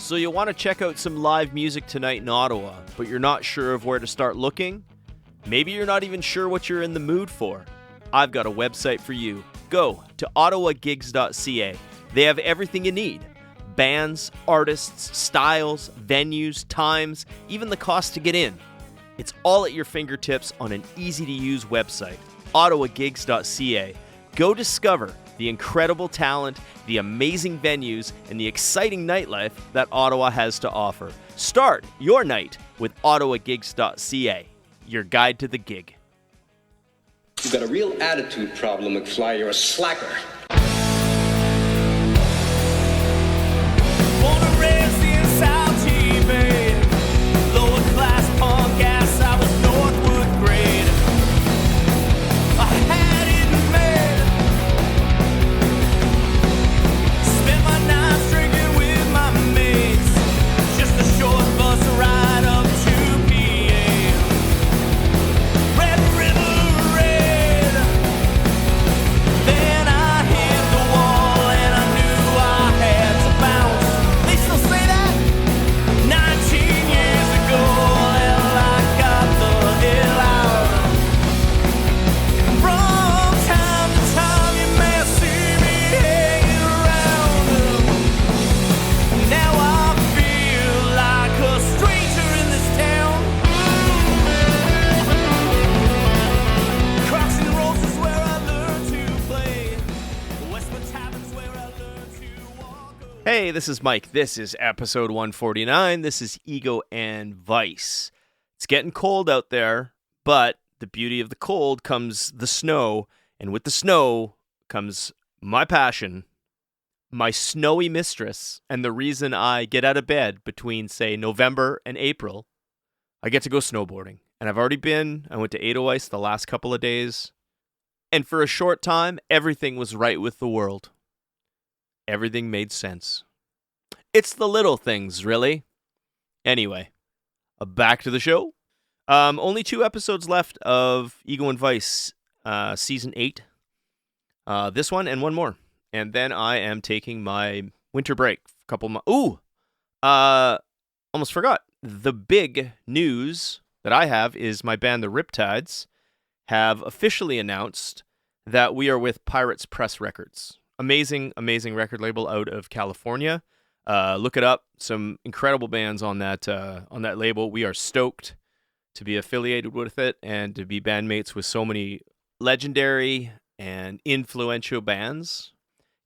So you want to check out some live music tonight in Ottawa, but you're not sure of where to start looking? Maybe you're not even sure what you're in the mood for. I've got a website for you. Go to Ottawagigs.ca. They have everything you need. Bands, artists, styles, venues, times, even the cost to get in. It's all at your fingertips on an easy-to-use website. Ottawagigs.ca. Go discover the incredible talent, the amazing venues, and the exciting nightlife that Ottawa has to offer. Start your night with Ottawagigs.ca, your guide to the gig. You've got a real attitude problem, McFly. You're a slacker. Born and raised in South T-Bay, lower class punk ass, I was Northwood grade. I had it made. Spent my nights drinking with my mates, just a short bus ride up to PA. Red River Red. Then I hit the wall and I knew I had to bounce. They still say that 19 years ago, hell, I got the hell out. From time to time you may see me hanging around. Now I feel like a stranger in this town. Crocs and rolls is where I learned to play. Westwood Tavern's where I learned to walk away. Hey, this is Mike. This is episode 149. This is Ego and Vice. It's getting cold out there, but the beauty of the cold comes the snow, and with the snow comes my passion, my snowy mistress, and the reason I get out of bed between, say, November and April. I get to go snowboarding, and I've already been. I went to Edelweiss the last couple of days, and for a short time, everything was right with the world. Everything made sense. It's the little things, really. Anyway, back to the show. Only 2 episodes left of Ego and Vice, season 8. This one and one more. And then I am taking my winter break. Almost forgot. The big news that I have is my band, the Riptides, have officially announced that we are with Pirates Press Records. Amazing, amazing record label out of California. Look it up. Some incredible bands on that label. We are stoked to be affiliated with it and to be bandmates with so many legendary and influential bands.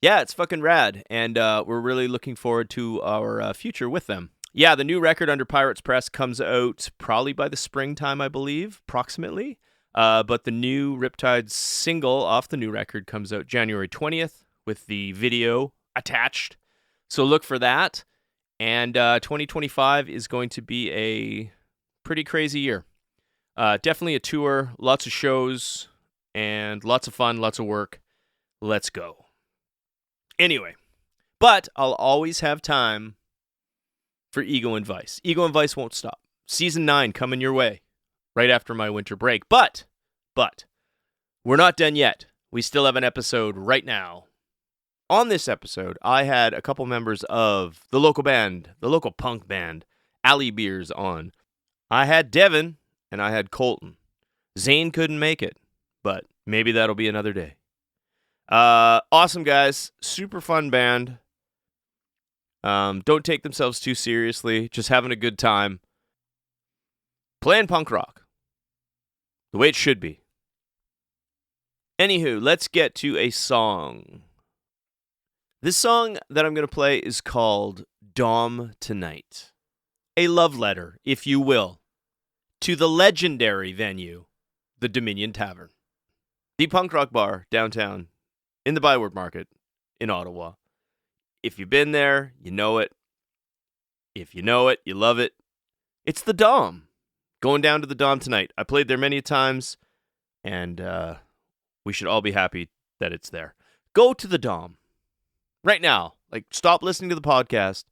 Yeah, it's fucking rad, and we're really looking forward to our future with them. Yeah, the new record under Pirates Press comes out probably by the springtime, I believe, approximately. But the new Riptides single off the new record comes out January 20th with the video attached. So look for that. And 2025 is going to be a pretty crazy year. Definitely a tour, lots of shows, and lots of fun, lots of work. Let's go. Anyway, but I'll always have time for Ego and Vice. Ego and Vice won't stop. Season 9 coming your way right after my winter break. But, we're not done yet. We still have an episode right now. On this episode, I had a couple members of the local band, the local punk band, Alley Beers on. I had Devin and I had Colton. Zane couldn't make it, but maybe that'll be another day. Awesome guys, super fun band. Don't take themselves too seriously, just having a good time. Playing punk rock. The way it should be. Anywho, let's get to a song. This song that I'm going to play is called Dom Tonight. A love letter, if you will, to the legendary venue, the Dominion Tavern. The punk rock bar downtown in the Byward Market in Ottawa. If you've been there, you know it. If you know it, you love it. It's the Dom. Going down to the Dom tonight. I played there many times, and we should all be happy that it's there. Go to the Dom. Right now. Like, stop listening to the podcast.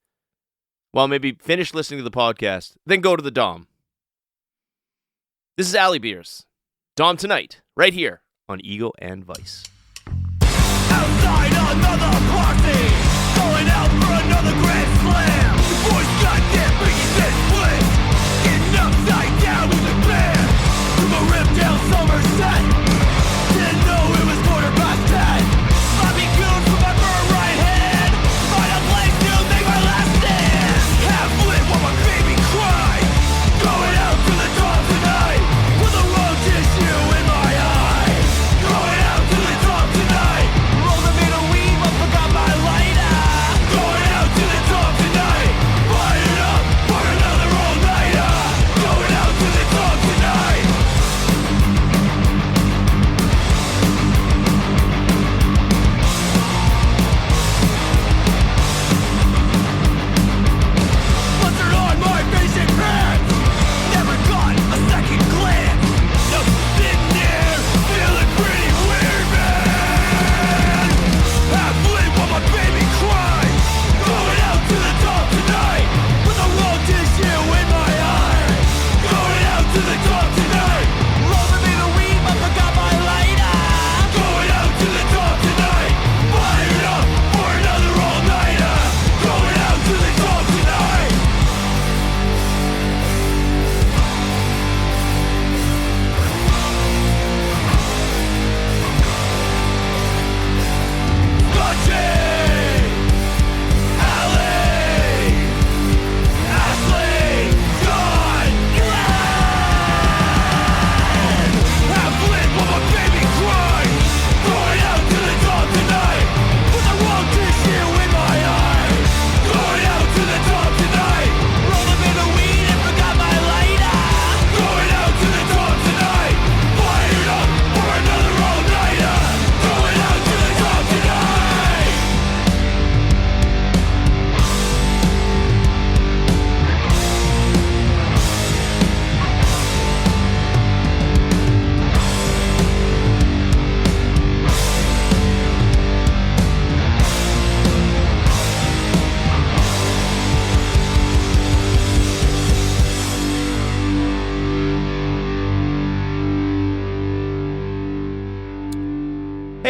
Well, maybe finish listening to the podcast. Then go to the Dom. This is Alley Beers. Dom tonight. Right here on Ego and Vice. Outside another party, going out for another grand slam. Boys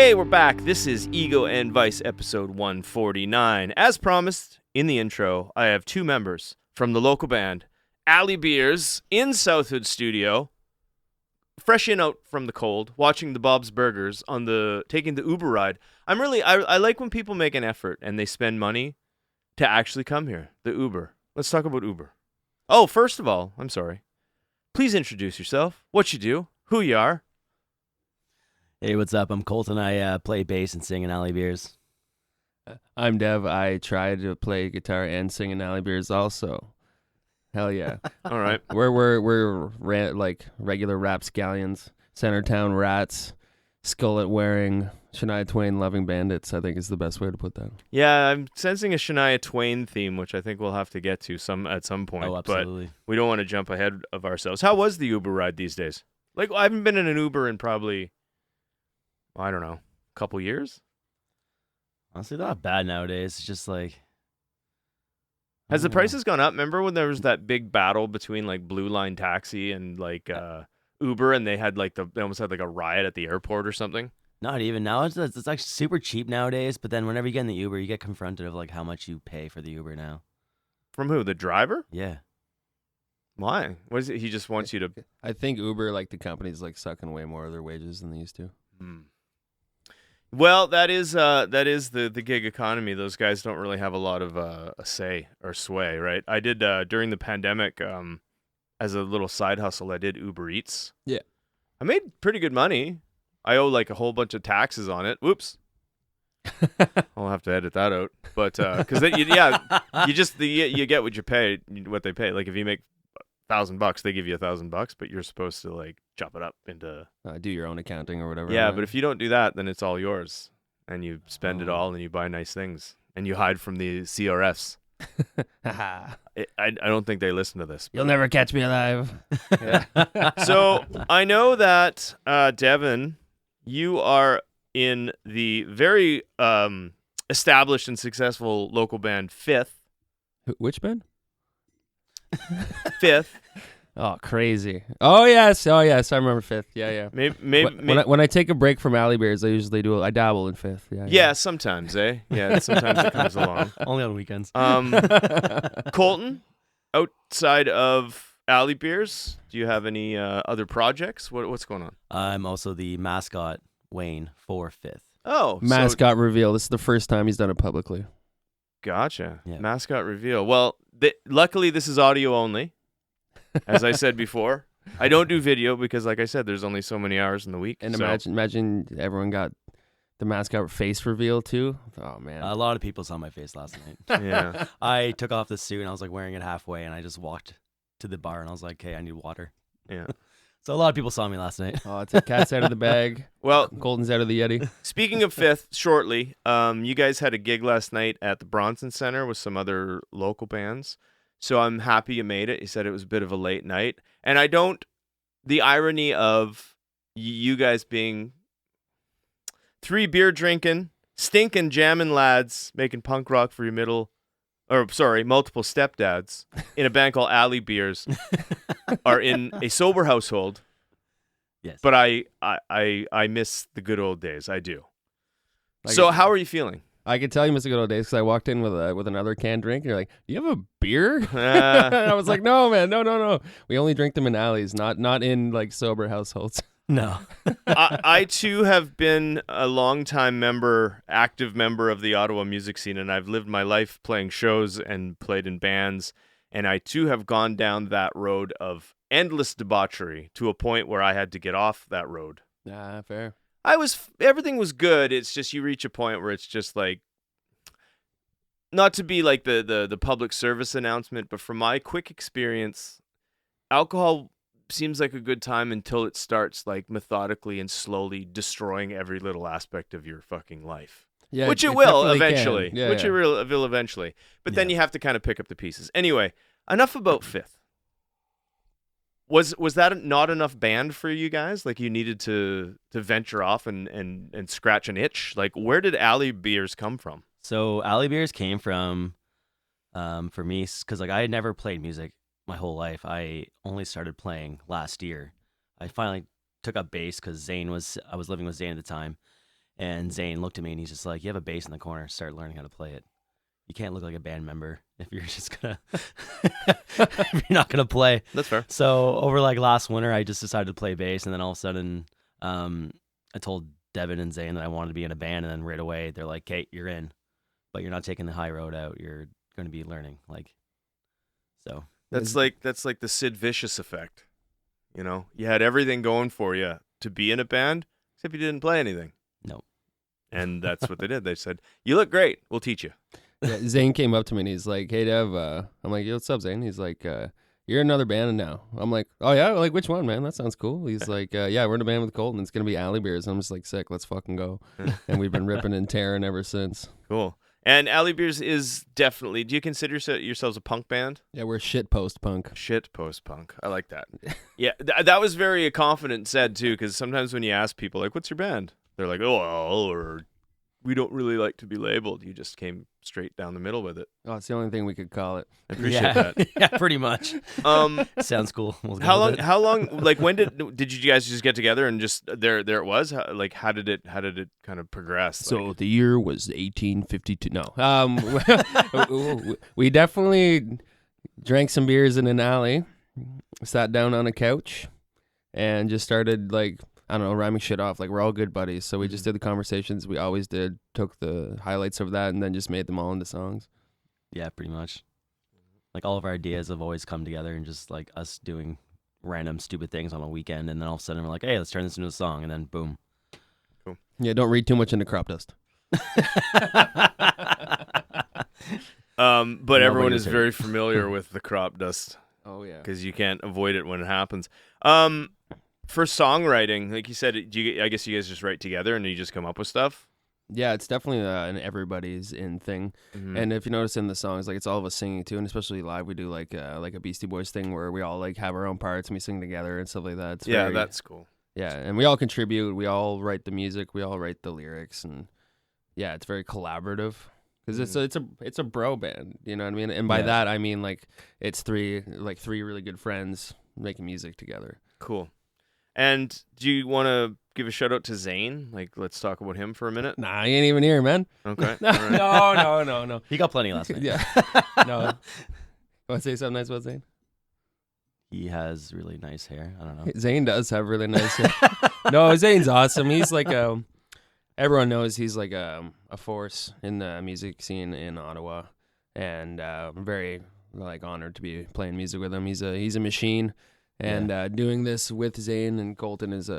Hey, we're back. This is Ego and Vice episode 149. As promised in the intro, I have two members from the local band, Alley Beers, in Southwood Studio, fresh in out from the cold, watching the Bob's Burgers taking the Uber ride. I like when people make an effort and they spend money to actually come here. The Uber. Let's talk about Uber. Oh, first of all, I'm sorry. Please introduce yourself, what you do, who you are. Hey, what's up? I'm Colton. I play bass and sing in Alley Beers. I'm Dev. I try to play guitar and sing in Alley Beers also. Hell yeah. All right. We're like regular rapscallions, Centertown Rats, skullet wearing, Shania Twain loving bandits, I think is the best way to put that. Yeah, I'm sensing a Shania Twain theme, which I think we'll have to get to at some point. Oh, absolutely. But we don't want to jump ahead of ourselves. How was the Uber ride these days? Like, I haven't been in an Uber in probably, I don't know, a couple years. Honestly, not bad nowadays. It's just like... Has the prices gone up? Remember when there was that big battle between like Blue Line Taxi and like Uber, and they almost had like a riot at the airport or something? Not even. Now it's actually super cheap nowadays, but then whenever you get in the Uber, you get confronted of like how much you pay for the Uber now. From who? The driver? Yeah. Why? What is it? He just wants you to... I think Uber, like the company's like sucking away more of their wages than they used to. Well, that is the gig economy. Those guys don't really have a lot of a say or sway, right? I did during the pandemic, as a little side hustle, I did Uber Eats. Yeah. I made pretty good money. I owe like a whole bunch of taxes on it. Whoops. I'll have to edit that out. But because you get what you pay, what they pay. Like if you make $1,000, they give you $1,000, but you're supposed to like chop it up into do your own accounting or whatever. Yeah, but if you don't do that, then it's all yours, and you spend it all, and you buy nice things, and you hide from the CRFs. I don't think they listen to this. You'll never catch me alive. So I know that Devin, you are in the very established and successful local band Fifth. Which band? Fifth. Oh, crazy. Oh yes. I remember Fifth. Yeah. Maybe when I take a break from Alley Beers, I dabble in Fifth. Yeah, sometimes, eh? Yeah, sometimes it comes along. Only on weekends. Colton, outside of Alley Beers, do you have any other projects? What's going on? I'm also the mascot, Wayne, for Fifth. Oh, mascot reveal. This is the first time he's done it publicly. Gotcha. Yeah. Mascot reveal. Well, luckily this is audio only. As I said before, I don't do video because, like I said, there's only so many hours in the week. And imagine everyone got the mascot face reveal too. Oh man, A lot of people saw my face last night. Yeah. I took off the suit and I was like wearing it halfway, and I just walked to the bar and I was like, "Hey, I need water." Yeah. So a lot of people saw me last night. Oh, it's a cat's out of the bag. Well, Colton's out of the Yeti. Speaking of Fifth, shortly, you guys had a gig last night at the Bronson Center with some other local bands. So I'm happy you made it. You said it was a bit of a late night. And the irony of you guys being 3 beer drinking, stinking jammin' lads making punk rock for your multiple stepdads in a band called Alley Beers are in a sober household. Yes. But I miss the good old days. I do. So how are you feeling? I could tell you miss the good old days because I walked in with another canned drink. And you're like, "Do you have a beer?" And I was like, "No, man, no. We only drink them in alleys, not in like sober households." No. I too have been a longtime active member of the Ottawa music scene, and I've lived my life playing shows and played in bands, and I too have gone down that road of endless debauchery to a point where I had to get off that road. Fair. Everything was good. It's just you reach a point where it's just like, not to be like the public service announcement, but from my quick experience, alcohol seems like a good time until it starts like methodically and slowly destroying every little aspect of your fucking life. Yeah, which it will definitely eventually. can. Yeah, Which yeah. it will eventually. But then you have to kind of pick up the pieces. Anyway, enough about Fifth. Was that not enough band for you guys? Like you needed to venture off and scratch an itch? Like where did Alley Beers come from? So Alley Beers came from, for me, because like I had never played music my whole life. I only started playing last year. I finally took up bass because I was living with Zane at the time, And Zane looked at me and he's just like, "You have a bass in the corner. Start learning how to play it. You can't look like a band member if you're just gonna if you're not gonna play." That's fair. So over like last winter, I just decided to play bass, and then all of a sudden, I told Devin and Zane that I wanted to be in a band, and then right away they're like, "Kate, you're in, but you're not taking the high road out. You're going to be learning." Like, so That's like the Sid Vicious effect. You know, you had everything going for you to be in a band, except you didn't play anything. no, And that's what they did. They said, "You look great. We'll teach you." Yeah, Zane came up to me and he's like, "Hey Dev," I'm like, "Yo, what's up, Zane?" He's like, "You're in another band now." I'm like, "Oh yeah, like which one, man? That sounds cool." He's like, "Yeah, we're in a band with Colton. It's gonna be Alley Beers." I'm just like, "Sick, let's fucking go." And we've been ripping and tearing ever since. Cool. And Alley Beers is definitely. Do you consider yourselves a punk band? Yeah, we're shit post punk. Shit post punk. I like that. Yeah, that was very confident said too. Because sometimes when you ask people like, "What's your band?" they're like, "Oh, well," or "We don't really like to be labeled." You just came straight down the middle with it. Oh, it's the only thing we could call it. I appreciate yeah, that. yeah, pretty much. Sounds cool. We'll go How with long? it. How long? Like, when did you guys just get together and just there it was? How did it kind of progress? So Like, the year was 1852. No, we definitely drank some beers in an alley, sat down on a couch, and just started like, I don't know, rhyming shit off. Like, we're all good buddies, so we just did the conversations we always did, took the highlights of that, and then just made them all into songs. Yeah, pretty much. Like all of our ideas have always come together and just like us doing random stupid things on a weekend, and then all of a sudden we're like, "Hey, let's turn this into a song," and then boom. Yeah, don't read too much into crop dust. but everyone is gets hurt. very familiar with the crop dust Oh yeah. because you can't avoid it when it happens. For songwriting, like you said, I guess you guys just write together and you just come up with stuff. Yeah, it's definitely an everybody's in thing. Mhm. And if you notice in the songs, like it's all of us singing too, and especially live, we do like a Beastie Boys thing where we all like have our own parts and we sing together and stuff like that. It's Yeah, very- that's cool. yeah, and we all contribute. We all write the music. We all write the lyrics, and yeah, it's very collaborative because it's a bro band. You know what I mean? And by Yeah. that I mean like it's three really good friends making music together. Cool. And do you want to give a shout out to Zane? Like, let's talk about him for a minute. Nah, he ain't even here, man. Okay. No, All right. no. He got plenty last night. Yeah, no. Want to say something nice about Zane? He has really nice hair. I don't know. Zane does have really nice hair. No, Zane's awesome. He's like everyone knows he's like a force in the music scene in Ottawa, and I'm very like honored to be playing music with him. He's a machine, and doing this with Zane and Colton is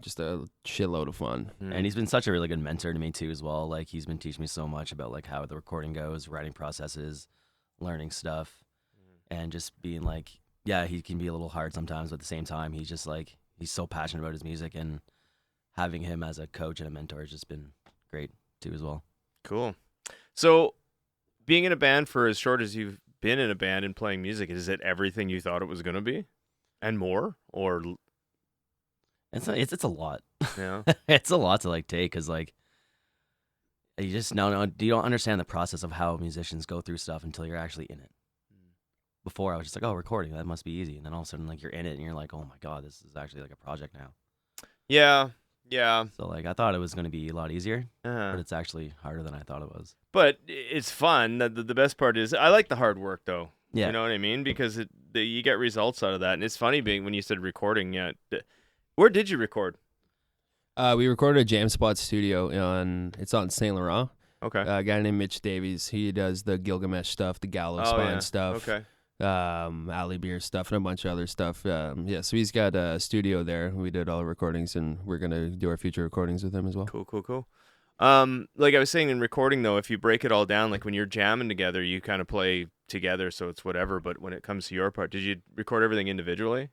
just a shitload of fun. And he's been such a really good mentor to me too, as well. Like he's been teaching me so much about like how the recording goes, writing processes, learning stuff, and just being like, yeah, he can be a little hard sometimes, but at the same time, he's just like he's so passionate about his music, and having him as a coach and a mentor has just been great too, as well. Cool. So, being in a band for as short as you've been in a band and playing music, is it everything you thought it was going to be, and more? Or It's a lot. yeah, It's a lot to like take because like you just you don't understand the process of how musicians go through stuff until you're actually in it. Before I was just like, oh, recording, that must be easy, and then all of a sudden like you're in it and you're like, oh my god, this is actually like a project now. yeah. So like I thought it was going to be a lot easier, Uh-huh. but it's actually harder than I thought it was. But it's fun. The best part is I like the hard work though. Yeah. You know what I mean? Because you get results out of that, and it's funny being when you said recording. Yeah. Where did you record? We recorded a Jam Spot studio it's on Saint Laurent. Okay. A guy named Mitch Davies. He does the Gilgamesh stuff, the Gallows Oh, Spine yeah. stuff. Okay. Alley Beer stuff and a bunch of other stuff. So he's got a studio there. We did all the recordings, and we're gonna do our future recordings with him as well. Cool. Like I was saying in recording though, if you break it all down, like when you're jamming together, you kind of play together, so it's whatever. But when it comes to your part, did you record everything individually,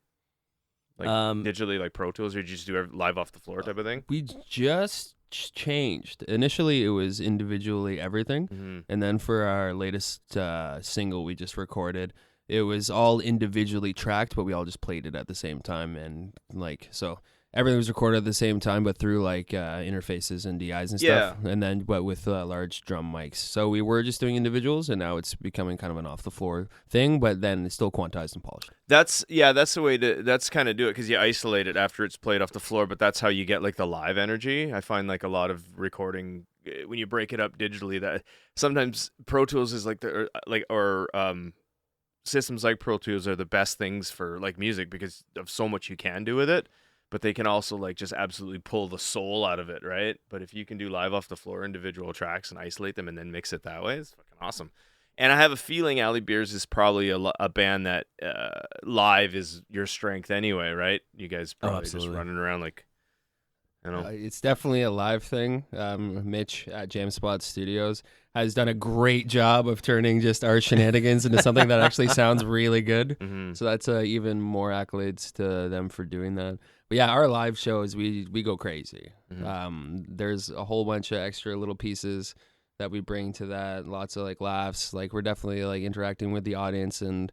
like digitally, like Pro Tools, or did you just do live off the floor type of thing? We just changed. Initially, it was individually everything, Mm-hmm. and then for our latest single, we just recorded. It was all individually tracked, but we all just played it at the same time, and like so. everything was recorded at the same time, but through like interfaces and DIs and stuff, and then but with large drum mics. So we were just doing individuals, and now it's becoming kind of an off the floor thing, but then it's still quantized and polished. That's the way to kind of do it, because you isolate it after it's played off the floor, but that's how you get like the live energy. I find like a lot of recording, when you break it up digitally, that sometimes Pro Tools is like systems like Pro Tools are the best things for like music because of so much you can do with it. But they can also like just absolutely pull the soul out of it, right? But if you can do live off the floor individual tracks and isolate them and then mix it that way, it's fucking awesome. And I have a feeling Alley Beers is probably a band that live is your strength anyway, right? You guys probably just running around like, you know. It's definitely a live thing. Mitch at Jam Spot Studios has done a great job of turning just our shenanigans into something that actually sounds really good. Mm-hmm. So that's even more accolades to them for doing that. But yeah, our live shows, we go crazy. Mm-hmm. There's a whole bunch of extra little pieces that we bring to that. Lots of like laughs. Like we're definitely like interacting with the audience and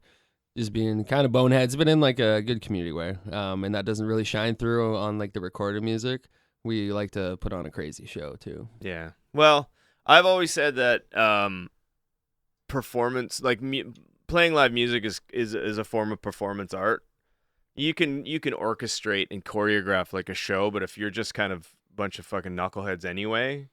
just being kind of boneheads, but in like a good community way. And that doesn't really shine through on like the recorded music. We like to put on a crazy show too. Yeah. Well, I've always said that performance, like playing live music, is a form of performance art. You can orchestrate and choreograph like a show, but if you're just kind of a bunch of fucking knuckleheads anyway,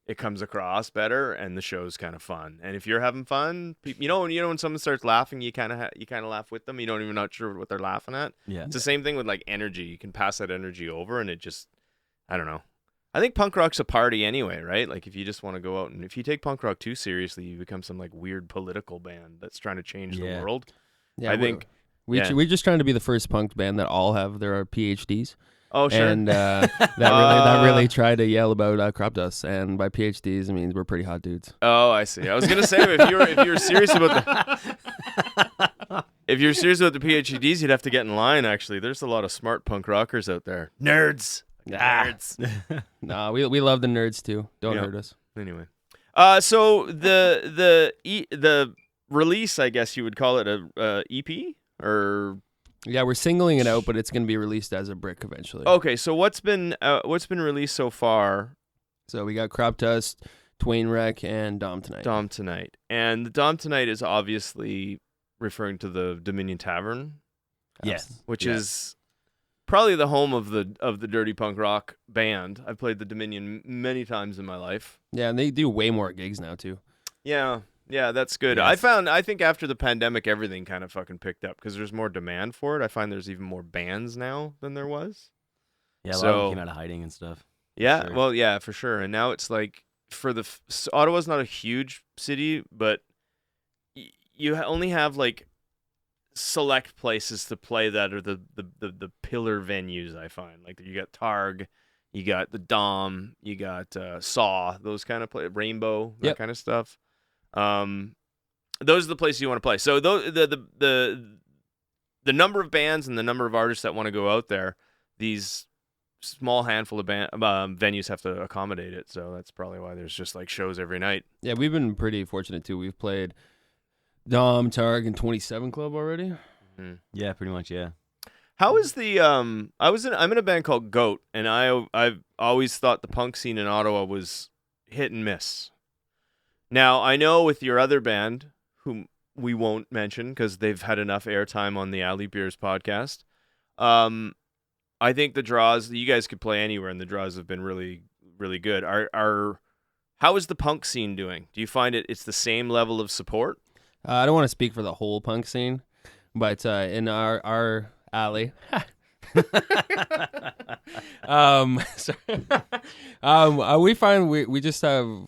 it comes across better and the show's kind of fun. And if you're having fun, you know when someone starts laughing, you kind of laugh with them. You don't even not sure what they're laughing at. Yeah. It's the same thing with like energy. You can pass that energy over, and it just, I don't know. I think punk rock's a party anyway, right? Like if you just want to go out and if you take punk rock too seriously, you become some like weird political band that's trying to change the world. Yeah, I think we're just trying to be the first punk band that all have their PhDs. Oh, sure. And that really tried to yell about crop dust. And by PhDs, I mean we're pretty hot dudes. Oh, I see. I was gonna say if you're serious about the if you're serious about the PhDs, you'd have to get in line. Actually, there's a lot of smart punk rockers out there. Nerds. Nah, we love the nerds too. Don't hurt us. Anyway, so the release, I guess you would call it a EP or. Yeah, we're singling it out, but it's going to be released as a brick eventually. Okay, so what's been released so far? So we got Crop Dust, Twain Wreck, and Dom Tonight. Dom Tonight, and the Dom Tonight is obviously referring to the Dominion Tavern. Yes, which is probably the home of the dirty punk rock band. I've played the Dominion many times in my life. Yeah, and they do way more gigs now too. Yeah, that's good. Yes. I think after the pandemic, everything kind of fucking picked up because there's more demand for it. I find there's even more bands now than there was. Yeah, a lot of them came out of hiding and stuff. Yeah, Sure. well, yeah, for sure. And now it's like Ottawa's not a huge city, but you only have like select places to play that are the pillar venues. I find like you got Targ, you got the Dom, you got Saw, those kind of Rainbow, that kind of stuff. Those are the places you want to play. So the number of bands and the number of artists that want to go out there, these small handful of venues have to accommodate it. So that's probably why there's just like shows every night. Yeah, we've been pretty fortunate too. We've played Dom, Targ, and 27 Club already. Mm-hmm. Yeah, pretty much. Yeah. How is the I'm in a band called Goat, and I've always thought the punk scene in Ottawa was hit and miss. Now, I know with your other band, whom we won't mention because they've had enough airtime on the Alley Beers podcast, I think the draws, you guys could play anywhere, and the draws have been really, really good. How is the punk scene doing? Do you find it's the same level of support? I don't want to speak for the whole punk scene, but in our alley, we find we just have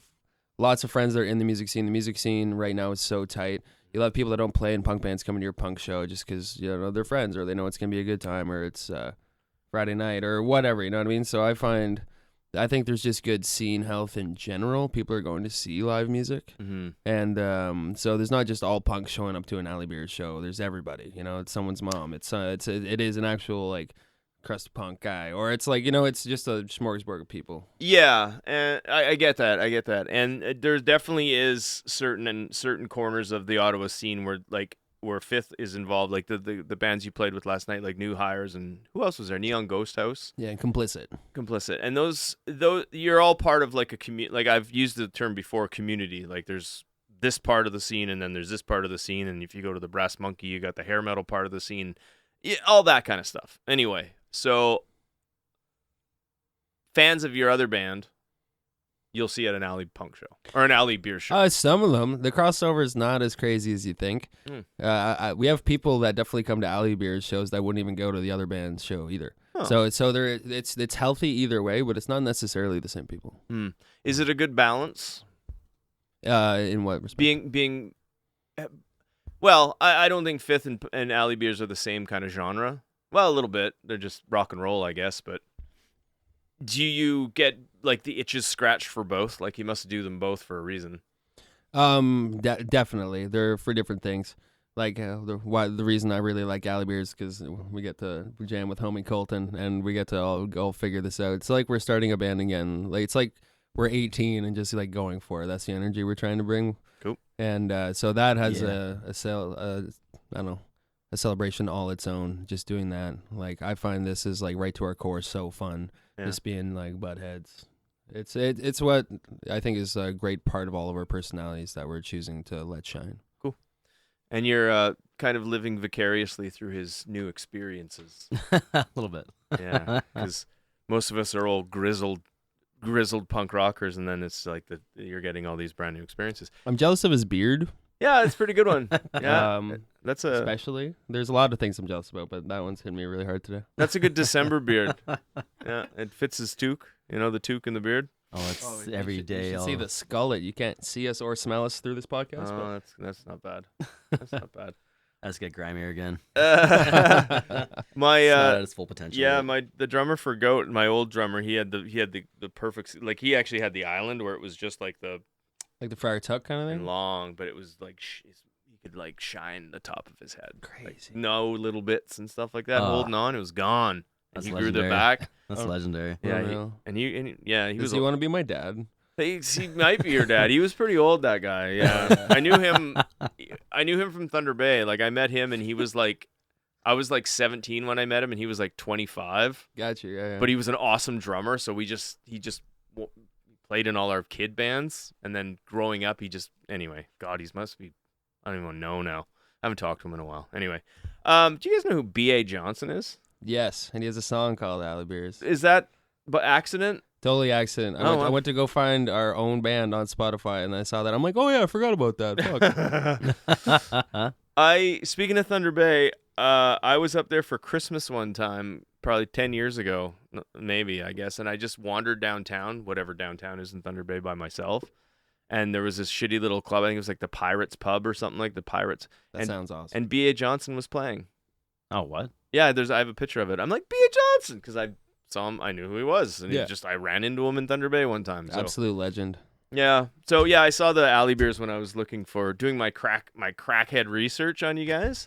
lots of friends that are in the music scene. The music scene right now is so tight. You'll have people that don't play in punk bands coming to your punk show just because they're friends or they know it's gonna be a good time or it's Friday night or whatever. You know what I mean? So I think there's just good scene health in general. People are going to see live music, and so there's not just all punks showing up to an Alley Beers show. There's everybody. It's someone's mom. It is an actual like crust punk guy, or it's like it's just a smorgasbord of people. Yeah, and I get that. And there definitely is certain corners of the Ottawa scene where like where Fifth is involved, like the bands you played with last night, like New Hires, and who else was there? Neon Ghost House. Yeah, and Complicit. And those you're all part of like a community. Like I've used the term before, community. Like there's this part of the scene, and then there's this part of the scene, and if you go to the Brass Monkey, you got the hair metal part of the scene, all that kind of stuff. Anyway, so fans of your other band, you'll see at an alley punk show or an alley beer show. Some of them. The crossover is not as crazy as you think. We have people that definitely come to alley beers shows that wouldn't even go to the other band's show either. Huh. So it's healthy either way, but it's not necessarily the same people. Is it a good balance? In what respect? Being well, I don't think Fifth and alley beers are the same kind of genre. Well, a little bit. They're just rock and roll, I guess. But do you get like the itches scratched for both? Like you must do them both for a reason. Definitely. They're for different things. Like the reason I really like alley beers because we get to jam with homie Colton and we get to all figure this out. It's like we're starting a band again. Like it's like we're 18 and just like going for it. That's the energy we're trying to bring. Cool. And so that has a celebration all its own. Just doing that, like I find this is like right to our core. So fun, just being like butt heads. It's what I think is a great part of all of our personalities that we're choosing to let shine. Cool. And you're kind of living vicariously through his new experiences. A little bit. Yeah, because most of us are old grizzled punk rockers, and then it's like you're getting all these brand new experiences. I'm jealous of his beard. Yeah, it's a pretty good one. Yeah, that's especially. There's a lot of things I'm jealous about, but that one's hit me really hard today. That's a good December beard. Yeah, it fits his toque. You know, the toque and the beard. Oh, it's every day. You should see the skullet. You can't see us or smell us through this podcast. Oh, that's not bad. That's not bad. Let's get grimier again. My at its full potential. Yeah, the drummer for Goat, my old drummer, he had the perfect, like he actually had the island where it was just like the Friar Tuck kind of thing. And long, but it was like you could like shine the top of his head. Crazy. Like, no little bits and stuff like that. Holding on, it was gone. And That's he legendary. grew the back. That's legendary. Yeah, he Does was. he want to be my dad? He might be your dad. He was pretty old, that guy. Yeah, I knew him. I knew him from Thunder Bay. Like I met him, and he was like, I was like 17 when I met him, and he was like 25. Gotcha. Yeah. But he was an awesome drummer, so he just played in all our kid bands, and then growing up, anyway. God, he must be. I don't even know now. I haven't talked to him in a while. Anyway, do you guys know who B.A. Johnson is? Yes, and he has a song called Alley Beers. Is that by accident? Totally accident. I went to go find our own band on Spotify, and I saw that. I'm like, oh yeah, I forgot about that. Fuck. Speaking of Thunder Bay, I was up there for Christmas one time, probably 10 years ago, maybe, I guess, and I just wandered downtown, whatever downtown is in Thunder Bay, by myself, and there was this shitty little club. I think it was like the Pirates Pub or something, like the Pirates. That sounds awesome. And B.A. Johnson was playing. Oh, what? Yeah, I have a picture of it. I'm like, B.A. Johnson, because I saw him, I knew who he was, and I ran into him in Thunder Bay one time. So. Absolute legend. Yeah. So I saw the alley beers when I was doing my crackhead research on you guys.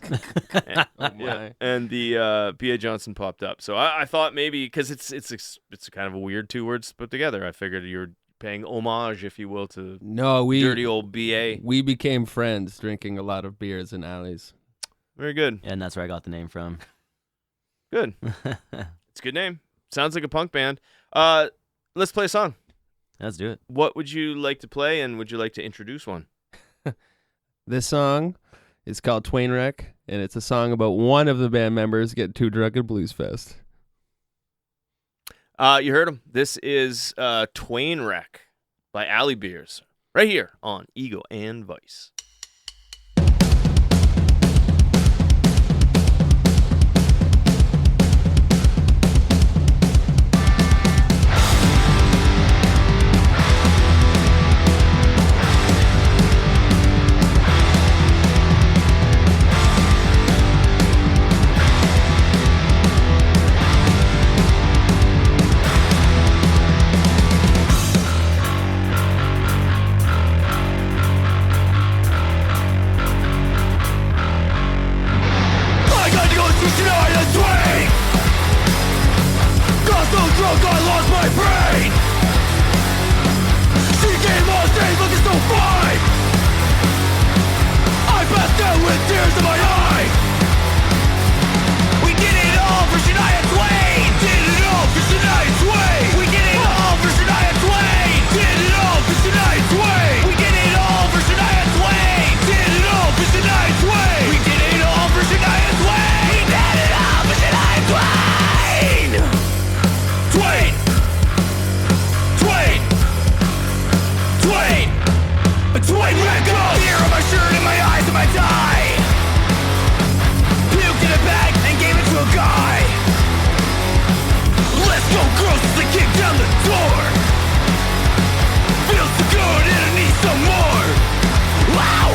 And the B.A. Johnson popped up. So I thought maybe because it's kind of a weird two words put together. I figured you're paying homage, if you will, to dirty old B.A. We became friends drinking a lot of beers in alleys. Very good. And that's where I got the name from. Good. It's a good name. Sounds like a punk band. Let's play a song. Let's do it. What would you like to play, and would you like to introduce one? This song is called Twain Wreck, and it's a song about one of the band members getting too drunk at Blues Fest. You heard him. This is Twain Wreck by Alley Beers, right here on Ego and Vice. to my eye. We did it all for Shania Twain. Did it all for Shania Twain. We did it all for Shania Twain. Did it all for Shania Twain. We did it all for Shania Twain. Did it all for Shania Twain. We did it all for Shania Twain. We did it all for Shania Twain. Twain. Twain. Twain. A Twain record. Tear on my shirt and my eyes and my tie. Puked in a bag and gave it to a guy. Let's go gross as they kick down the door. Feels so good and I need some more. Wow!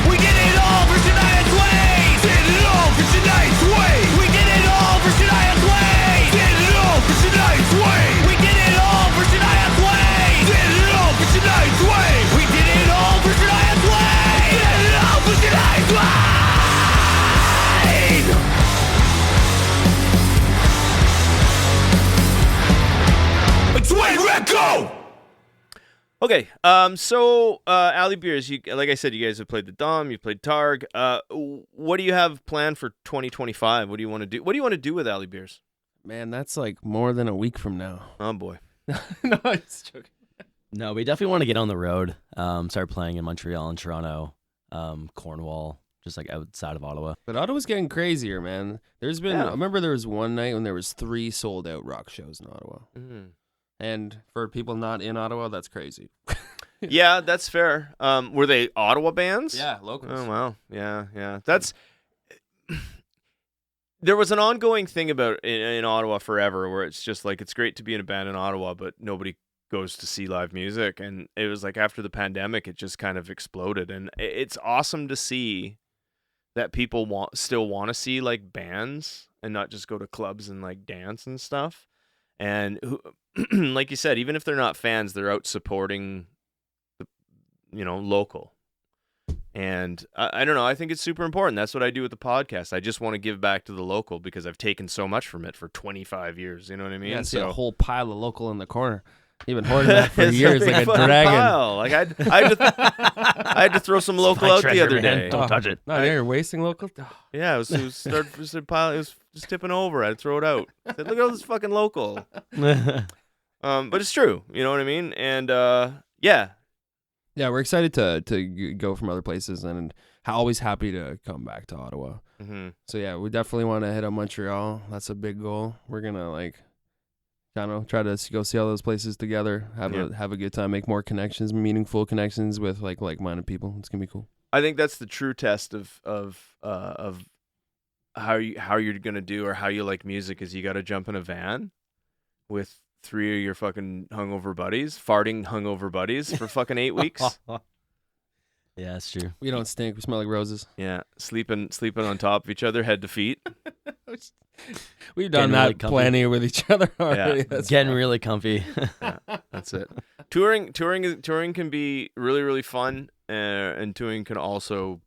We did it all for Shania Twain. Did it all for Shania Twain. We did it all for Shania Twain. Did it all for Shania Twain. We did it all for Shania Twain. Did it all for Shania Twain. We did it all for Shania Twain. Did it all for Shania Twain. A Twain record. Okay, so Alley Beers, like I said, you guys have played the Dom, you played Targ. What do you have planned for 2025? What do you want to do? What do you want to do with Alley Beers? Man, that's like more than a week from now. Oh boy. No, it's joking. No, we definitely want to get on the road. Start playing in Montreal and Toronto, Cornwall, just like outside of Ottawa. But Ottawa's getting crazier, man. There's been, Yeah. I remember there was one night when there was 3 sold out rock shows in Ottawa. Mhm. And for people not in Ottawa, that's crazy. Yeah, that's fair. Were they Ottawa bands? Yeah, locals. Oh wow. Yeah. That's there was an ongoing thing about in Ottawa forever where it's just like it's great to be in a band in Ottawa, but nobody goes to see live music. And it was like after the pandemic, it just kind of exploded. And it's awesome to see that people still want to see like bands and not just go to clubs and like dance and stuff. And like you said, even if they're not fans, they're out supporting the, local. And I don't know. I think it's super important. That's what I do with the podcast. I just want to give back to the local because I've taken so much from it for 25 years. You know what I mean? Yeah, see a whole pile of local in the corner. You've been hoarding that for years like a fucking dragon. pile. Like I had to throw some local out the other day. Don't touch it. No, you're wasting local. Yeah, it was a pile. It was just tipping over. I'd throw it out. I said, look at all this fucking local. But it's true. You know what I mean? And yeah. Yeah, we're excited to go from other places and always happy to come back to Ottawa. Mm-hmm. So yeah, we definitely want to hit up Montreal. That's a big goal. We're gonna try to go see all those places together, have a good time, make more connections, meaningful connections with like-minded people. It's gonna be cool. I think that's the true test of how you're gonna do or how you like music is you got to jump in a van with 3 of your fucking farting hungover buddies for fucking 8 weeks. Yeah, that's true. We don't stink. We smell like roses. Yeah, sleeping on top of each other, head to feet. We've done Getting that really comfy. plenty with each other already. Yeah. That's Getting fine. really comfy. Yeah, that's it. Touring can be really, really fun, and touring can also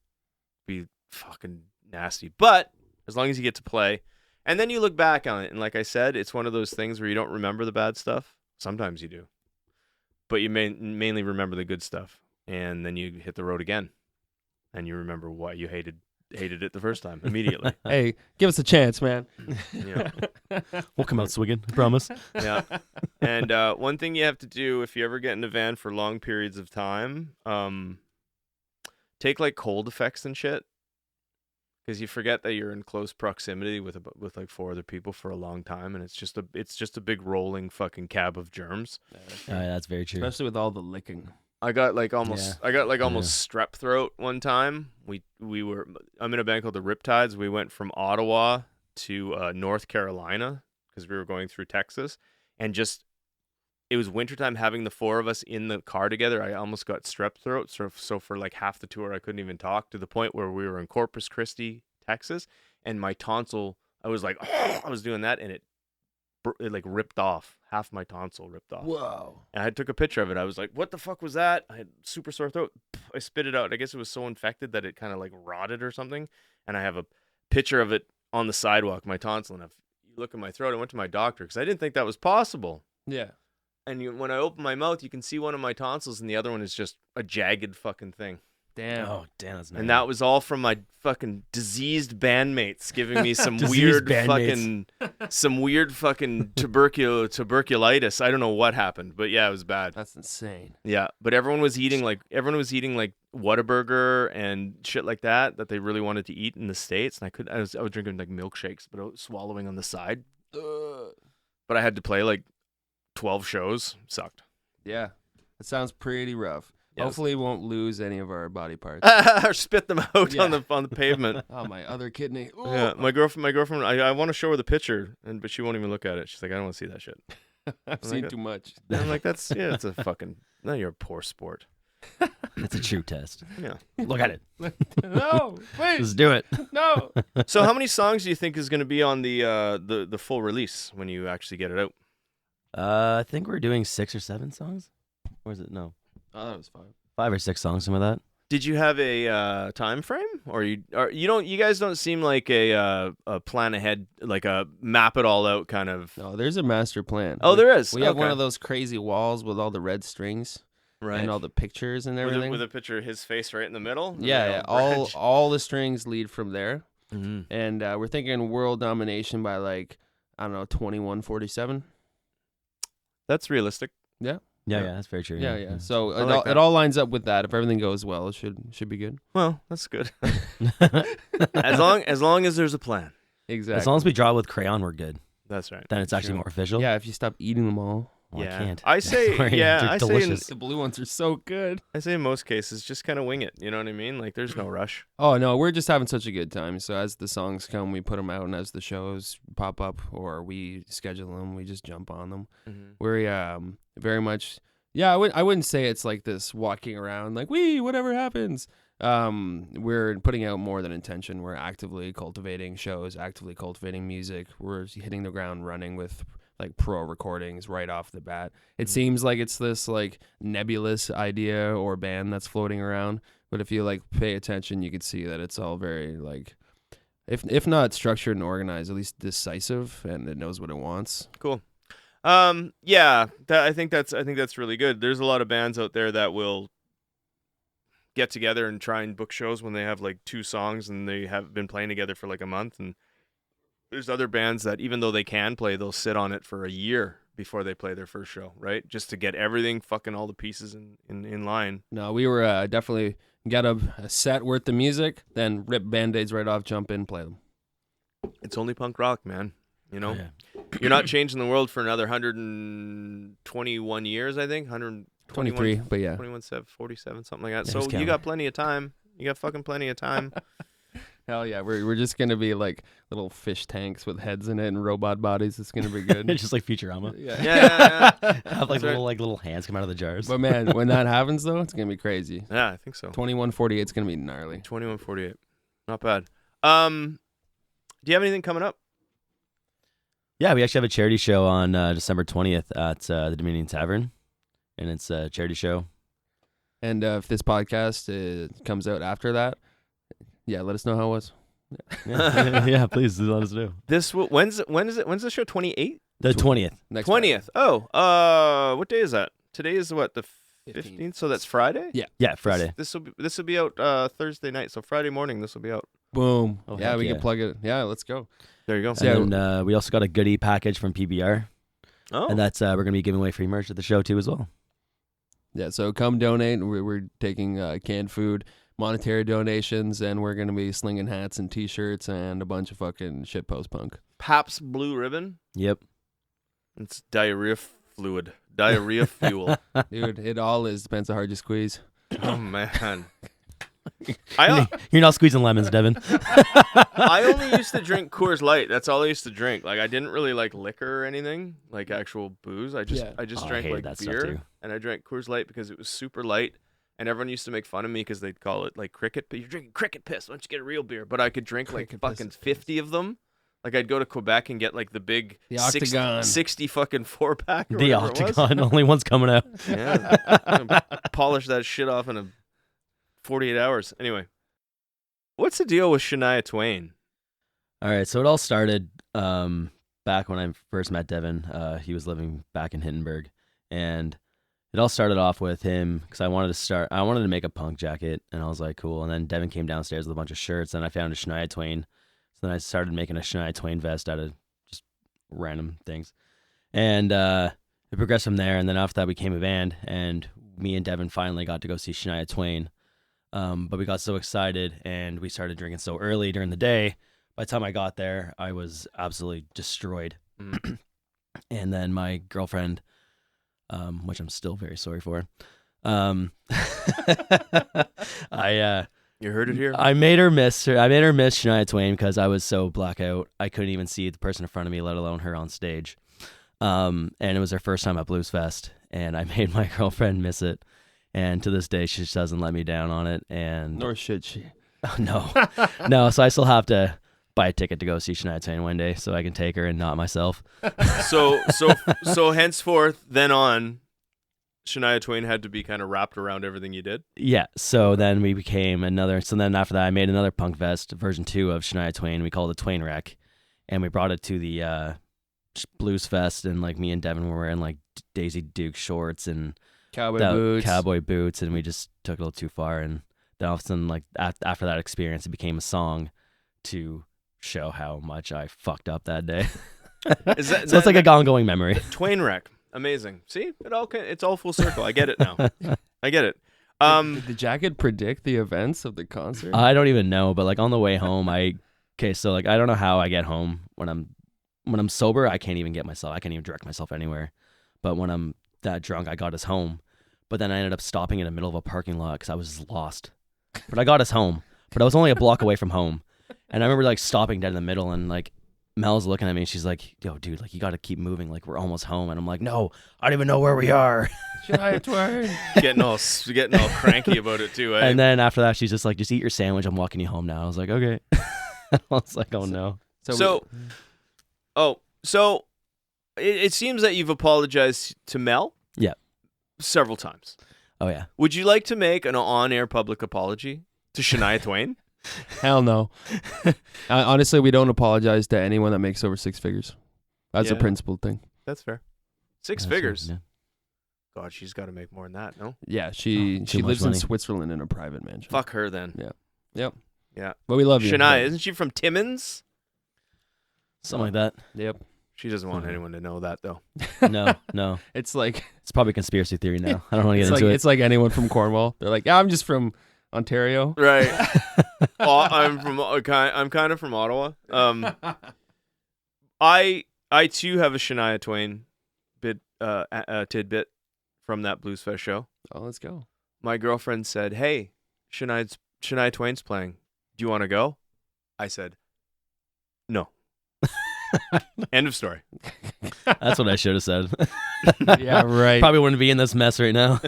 be fucking nasty. But as long as you get to play, and then you look back on it, and like I said, it's one of those things where you don't remember the bad stuff. Sometimes you do, but you mainly remember the good stuff, and then you hit the road again, and you remember why you hated it the first time immediately. Hey, give us a chance, man. Yeah. We'll come out swinging, I promise. Yeah. And one thing you have to do if you ever get in a van for long periods of time, take like cold effects and shit, because you forget that you're in close proximity with like 4 other people for a long time, and it's just a big rolling fucking cab of germs. That's very true. Especially with all the licking. I got almost strep throat one time. I'm in a band called the Riptides. We went from Ottawa to North Carolina because we were going through Texas, and it was wintertime. Having the 4 of us in the car together, I almost got strep throat. So for like half the tour, I couldn't even talk, to the point where we were in Corpus Christi, Texas, and my tonsil, I was like, I was doing that, and it like ripped off. Half my tonsil ripped off. Whoa. And I took a picture of it. I was like, what the fuck was that? I had super sore throat. I spit it out. I guess it was so infected that it kind of like rotted or something. And I have a picture of it on the sidewalk, my tonsil. And if you look at my throat, I went to my doctor because I didn't think that was possible. Yeah. And when I open my mouth, you can see one of my tonsils and the other one is just a jagged fucking thing. Damn. Oh, damn, that's nice. And that was all from my fucking diseased bandmates giving me some Diseased weird fucking tuberculitis. I don't know what happened, but yeah, it was bad. That's insane. Yeah, but everyone was eating like Whataburger and shit like that they really wanted to eat in the States, and I was drinking like milkshakes, but I was swallowing on the side. But I had to play like 12 shows. Sucked. Yeah. That sounds pretty rough. Yes. Hopefully we won't lose any of our body parts. Or spit them out Yeah. on the pavement. Oh, my other kidney. Ooh. Yeah, my girlfriend. I want to show her the picture, but she won't even look at it. She's like, I don't want to see that shit. I've seen too much. And I'm like, it's a fucking. No, you're a poor sport. It's a true test. Yeah. Look at it. No, please, Let's do it. no. So, how many songs do you think is going to be on the full release when you actually get it out? I think we're doing 6 or 7 songs. Or is it? No. Oh, that was fun. 5 or 6 songs, some of that. Did you have a time frame, or you don't? You guys don't seem like a plan ahead, like a map it all out kind of. No, there's a master plan. Oh, there is. We have one Okay. of those crazy walls with all the red strings Right. and all the pictures and everything. With a picture of his face right in the middle. yeah. All the strings lead from there, Mm-hmm. and we're thinking world domination by like I don't know 2147. That's realistic. Yeah. Yeah, that's very true. Yeah. So I like it all lines up with that. If everything goes well, it should be good. Well, that's good. as long as there's a plan. Exactly. As long as we draw with crayon, we're good. That's right. Then it's actually True. more official. Yeah, if you stop eating them all. Well, Yeah. I can't. I say, Sorry, yeah, they're I say, delicious. The blue ones are so good. in most cases, just kind of wing it. You know what I mean? Like, there's no rush. Oh no, we're just having such a good time. So as the songs come, we put them out, and as the shows pop up or we schedule them, we just jump on them. Mm-hmm. We're very much. Yeah, I wouldn't say it's like this walking around like whatever happens. We're putting out more than intention. We're actively cultivating shows, actively cultivating music. We're hitting the ground running with like pro recordings right off the bat. It seems like it's this like nebulous idea or band that's floating around, but if you like pay attention, you could see that it's all very like if not structured and organized, at least decisive, and it knows what it wants. Cool. Yeah, I think that's really good. There's a lot of bands out there that will get together and try and book shows when they have like 2 songs and they have been playing together for like a month. And there's other bands that even though they can play, they'll sit on it for a year before they play their first show, right? Just to get everything, fucking all the pieces in line. No, we were definitely get a set worth of music, then rip Band-Aids right off, jump in, play them. It's only punk rock, man. You know, Yeah. You're not changing the world for another 121 years, I think. 121, 23, but yeah. 21, 47, something like that. Yeah, So just you count. got plenty of time. You got fucking plenty of time. Hell yeah, we're just gonna be like little fish tanks with heads in it and robot bodies. It's gonna be good. It's just like Futurama. yeah. Yeah. Have like That's right. little hands come out of the jars. But man, when that happens though, it's gonna be crazy. Yeah, I think so. 2148 is gonna be gnarly. 2148. Not bad. Do you have anything coming up? Yeah, we actually have a charity show on December 20th at the Dominion Tavern, and it's a charity show. And if this podcast comes out after that, yeah, let us know how it was. Yeah, please let us know. When's the show? 28th? The 20th. Next Friday. 20th. Oh, what day is that? Today is what, the 15th. 15th? So that's Friday? Yeah. Yeah, Friday. This will be out Thursday night. So Friday morning this will be out. Boom. Oh, yeah, heck we yeah. can plug it. Yeah, let's go. There you go. So- And then we also got a goodie package from PBR, Oh. and that's we're gonna be giving away free merch at the show too as well. Yeah, so come donate. We're taking canned food, monetary donations, and we're going to be slinging hats and T-shirts and a bunch of fucking shit post punk. Pabst Blue Ribbon. Yep. It's diarrhea fluid. Diarrhea fuel. Dude, it all is. Depends how hard you squeeze. Oh, man. You're not squeezing lemons, Devin. I only used to drink Coors Light. That's all I used to drink. Like, I didn't really like liquor or anything, like actual booze. I just Yeah. Oh, I drank hated like that stuff, beer, too. and I drank Coors Light because it was super light. And everyone used to make fun of me because they'd call it like cricket. But you're drinking cricket piss. Why don't you get a real beer? But I could drink like Cricket fucking piss. 50 of them. Like I'd go to Quebec and get like the big The Octagon. 60 fucking 4-pack. Or The whatever it was. Octagon, only one's coming out. Yeah. Polish that shit off in 48 hours. Anyway, what's the deal with Shania Twain? All right, so it all started back when I first met Devin. He was living back in Hindenburg, and it all started off with him because I wanted to make a punk jacket, and I was like, cool. And then Devin came downstairs with a bunch of shirts, and I found a Shania Twain. So then I started making a Shania Twain vest out of just random things. And it progressed from there, and then after that we became a band, and me and Devin finally got to go see Shania Twain. But we got so excited, and we started drinking so early during the day. By the time I got there, I was absolutely destroyed. And then my girlfriend, which I'm still very sorry for, I You heard it here. I made her miss Shania Twain because I was so blackout. I couldn't even see the person in front of me, let alone her on stage. And it was her first time at Blues Fest, and I made my girlfriend miss it. And to this day, she just doesn't let me down on it. And Nor should she. no, no. So I still have to buy a ticket to go see Shania Twain one day, so I can take her and not myself. So henceforth, then on, Shania Twain had to be kind of wrapped around everything you did. Yeah. So then we became another. So then after that, I made another punk vest version 2 of Shania Twain. We called it Twain Wreck, and we brought it to the Blues Fest, and like me and Devin were wearing like Daisy Duke shorts and cowboy boots, and we just took it a little too far. And then all of a sudden, like after that experience, it became a song to show how much I fucked up that day. So it's like an ongoing memory. Twain Wreck. Amazing. See, it's all full circle. I get it now. I get it. Did the jacket predict the events of the concert? I don't even know, but like on the way home, so like I don't know how I get home when I'm sober. I can't even direct myself anywhere. But when I'm that drunk, I got us home. But then I ended up stopping in the middle of a parking lot because I was lost. But I got us home. But I was only a block away from home, and I remember like stopping dead in the middle, and like Mel's looking at me, and she's like, yo, dude, like, you got to keep moving. Like, we're almost home. And I'm like, no, I don't even know where we are. Shania Twain. Getting all cranky about it, too, eh? And then after that, she's just like, just eat your sandwich. I'm walking you home now. I was like, okay. I was like, oh, no. So it seems that you've apologized to Mel? Yeah. Several times. Oh, yeah. Would you like to make an on-air public apology to Shania Twain? Hell no. Honestly, we don't apologize to anyone that makes over 6 figures. That's a principled thing. That's fair. 6 figures. Yeah. God, she's got to make more than that, no? Yeah, she lives in Switzerland in a private mansion. Fuck her then. Yeah. Yep. Yeah. But we love you. Shania, isn't she from Timmins? Something like that. Yep. She doesn't want anyone to know that, though. No. It's probably conspiry theory now. I don't want to get into it. It's like anyone from Cornwall. They're like, yeah, I'm just from Ontario. Right. I'm kind of from Ottawa. I too have a Shania Twain tidbit from that Blues Fest show. Oh, let's go. My girlfriend said, "Hey, Shania Twain's playing. Do you want to go?" I said, "No." End of story. That's what I should have said. Yeah, right. Probably wouldn't be in this mess right now.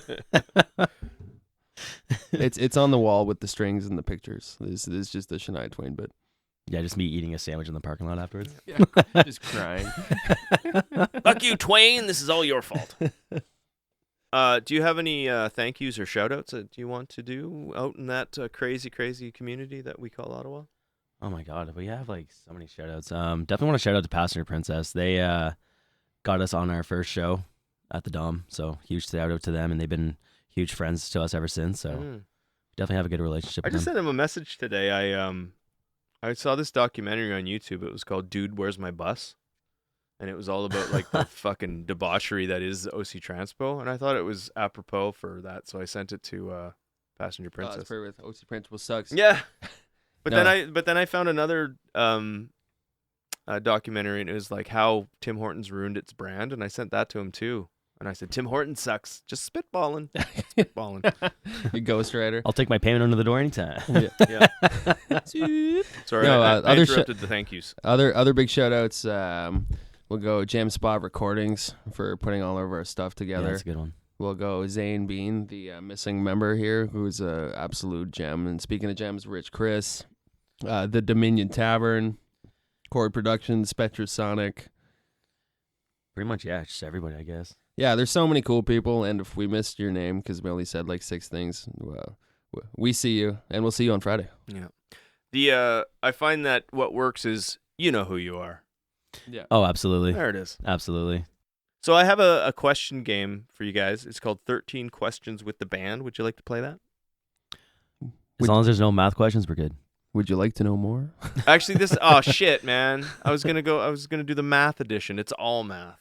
It's on the wall with the strings and the pictures. This is just the Shania Twain bit. Yeah, just me eating a sandwich in the parking lot afterwards. Yeah, just crying. Fuck you, Twain. This is all your fault. Do you have any thank yous or shout outs that you want to do out in that crazy community that we call Ottawa? Oh my God, we have like so many shout outs. Definitely want to shout out to Passenger Princess. They got us on our first show at the Dom, so huge shout out to them, and they've been huge friends to us ever since. So definitely have a good relationship. I just sent him a message today. I saw this documentary on YouTube. It was called "Dude, Where's My Bus?" And it was all about like the fucking debauchery that is OC Transpo, and I thought it was apropos for that, so I sent it to Passenger Princess. That's with OC Principal sucks. Yeah. But then I found another documentary, and it was like how Tim Hortons ruined its brand, and I sent that to him too. And I said, Tim Hortons sucks. Just spitballing. You ghostwriter. I'll take my payment under the door anytime. Yeah. Sorry, No, I interrupted the thank yous. Other big shout outs. We'll go Jam Spot Recordings for putting all of our stuff together. Yeah, that's a good one. We'll go Zane Bean, the missing member here, who's an absolute gem. And speaking of gems, Rich Chris, the Dominion Tavern, Chord Productions, Spectrasonic. Pretty much, yeah, just everybody, I guess. Yeah, there's so many cool people, and if we missed your name, because we only said like 6 things, well, we see you, and we'll see you on Friday. Yeah. I find that what works is you know who you are. Yeah. Oh, absolutely. There it is. Absolutely. So I have a question game for you guys. It's called 13 Questions with the Band. Would you like to play that? As long as there's no math questions, we're good. Would you like to know more? Actually, oh shit, man. I was gonna do the math edition. It's all math.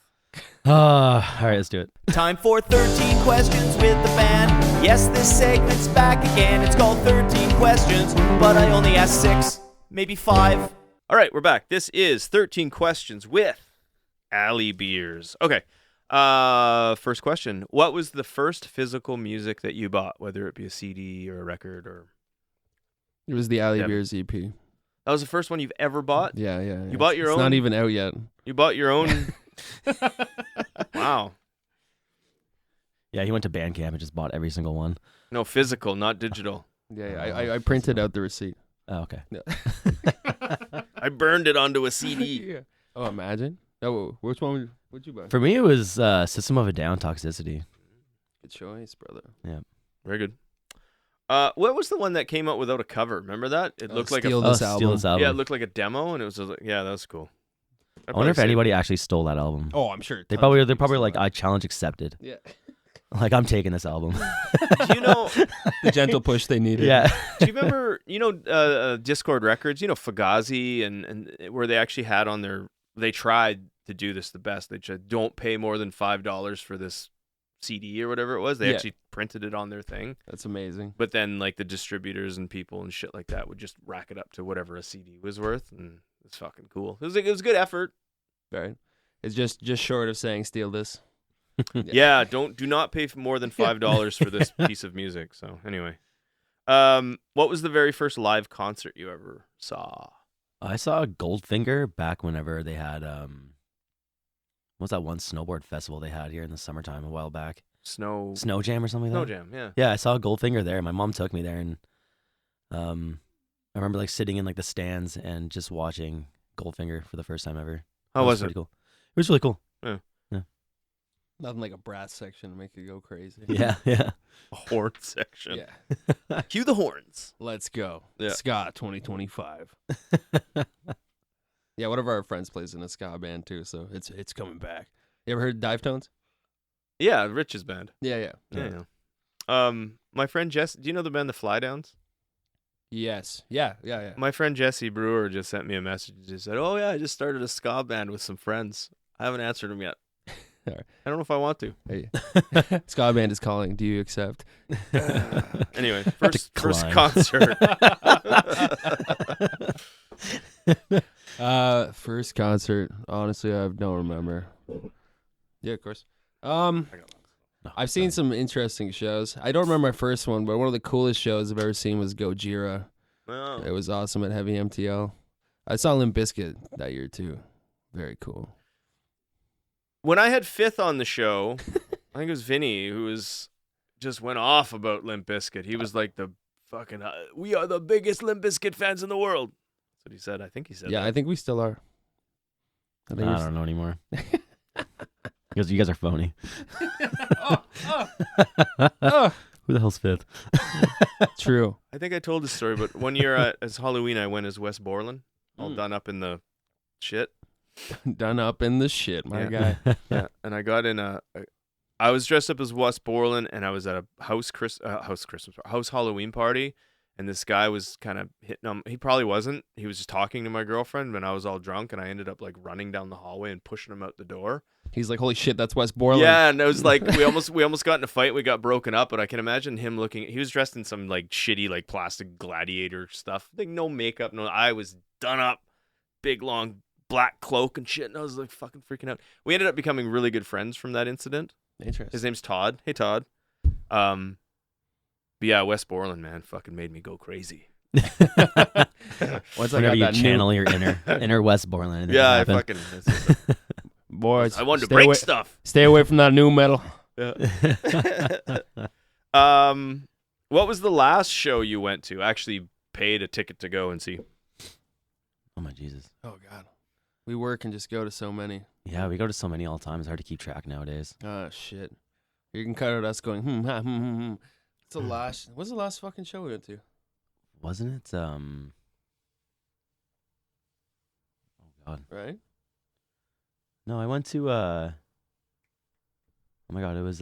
All right, let's do it. Time for 13 questions with the band. Yes, this segment's back again. It's called 13 questions, but I only asked 6, maybe 5. All right, we're back. This is 13 Questions with Alley Beers. Okay. First question. What was the first physical music that you bought, whether it be a CD or a record or... It was the Alley Yeah. Beers EP. That was the first one you've ever bought? Yeah. You bought your It's own? not even out yet. You bought your own... Wow. Yeah, he went to Bandcamp and just bought every single one. No, physical, not digital. Yeah. I printed out the receipt. Oh, okay. I burned it onto a CD. Yeah. Oh, imagine. Oh, which one would you buy? For me, it was System of a Down, Toxicity. Good choice, brother. Very good. What was the one that came out without a cover? Remember that? It looked like Steal a... This Steal album. This album. Yeah, it looked like a demo, and it was... Yeah, that was cool. I wonder if anybody actually stole that album. Oh, I'm sure. They're tons of probably people like, saw I challenge accepted. that. Yeah. Like, I'm taking this album. Do you know... The gentle push they needed. Yeah. Do you remember, Discord Records, Fugazi, and where they actually had on their... They tried to do this the best. They said, don't pay more than $5 for this CD or whatever it was. They Yeah. actually printed it on their thing. That's amazing. But then, like, the distributors and people and shit like that would just rack it up to whatever a CD was worth, and it's fucking cool. It was good effort. Right. It's just short of saying steal this. Yeah, do not pay for more than $5 for this piece of music. So anyway, what was the very first live concert you ever saw? I saw Goldfinger back whenever they had, what was that one snowboard festival they had here in the summertime a while back? Snow Jam or something like that? Jam, yeah. Yeah, I saw Goldfinger there. My mom took me there, and I remember like sitting in like the stands and just watching Goldfinger for the first time ever. How was it? Pretty cool. It was really cool. Nothing like a brass section to make you go crazy. Yeah. A horn section. Yeah. Cue the horns. Let's go. Yeah. Ska 2025. Yeah, one of our friends plays in a ska band too, so it's coming back. You ever heard Dive Tones? Yeah, Rich's band. Yeah. Yeah. My friend Jess, do you know the band The Fly Downs? Yes. Yeah. My friend Jesse Brewer just sent me a message. He said, "Oh yeah, I just started a ska band with some friends. I haven't answered him yet. All right. I don't know if I want to." Hey. Ska band is calling. Do you accept? Anyway, first Decline. concert. First concert. Honestly, I don't remember. Yeah, of course. I've seen some interesting shows. I don't remember my first one, but one of the coolest shows I've ever seen was Gojira. Oh. It was awesome at Heavy MTL. I saw Limp Bizkit that year too. Very cool. When I had Fifth on the show, I think it was Vinny who just went off about Limp Bizkit. He was like the fucking, we are the biggest Limp Bizkit fans in the world. That's what he said. I think he said Yeah, that. I think we still are. I don't know anymore. Because you guys are phony. Who the hell's Fifth? True. I think I told this story, but one year as Halloween, I went as Wes Borland, all done up in the shit. Done up in the shit, my Yeah. guy. Yeah, and I got in I was dressed up as Wes Borland, and I was at a house Halloween party, and this guy was kind of hitting on. He probably wasn't. He was just talking to my girlfriend when I was all drunk, and I ended up like running down the hallway and pushing him out the door. He's like, holy shit, that's Wes Borland. Yeah, and it was like we almost got in a fight. We got broken up, but I can imagine him looking. He was dressed in some like shitty like plastic gladiator stuff, like no makeup, no. I was done up, big long black cloak and shit, and I was like fucking freaking out. We ended up becoming really good friends from that incident. Interesting. His name's Todd. Hey Todd. But yeah, Wes Borland, man, fucking made me go crazy. Once I Whenever got you that channel your inner West Borland. Yeah, I happen. fucking. boys, I wanted to stay break away, stuff. Stay away from that new metal. Yeah. What was the last show you went to? Actually, paid a ticket to go and see. Oh my Jesus. Oh God, we work and just go to so many. Yeah, we go to so many all the time. It's hard to keep track nowadays. Oh shit, you can cut out us going What's the last? What's the last fucking show we went to? Wasn't it? Oh God. Right? No, I went to Oh my god, it was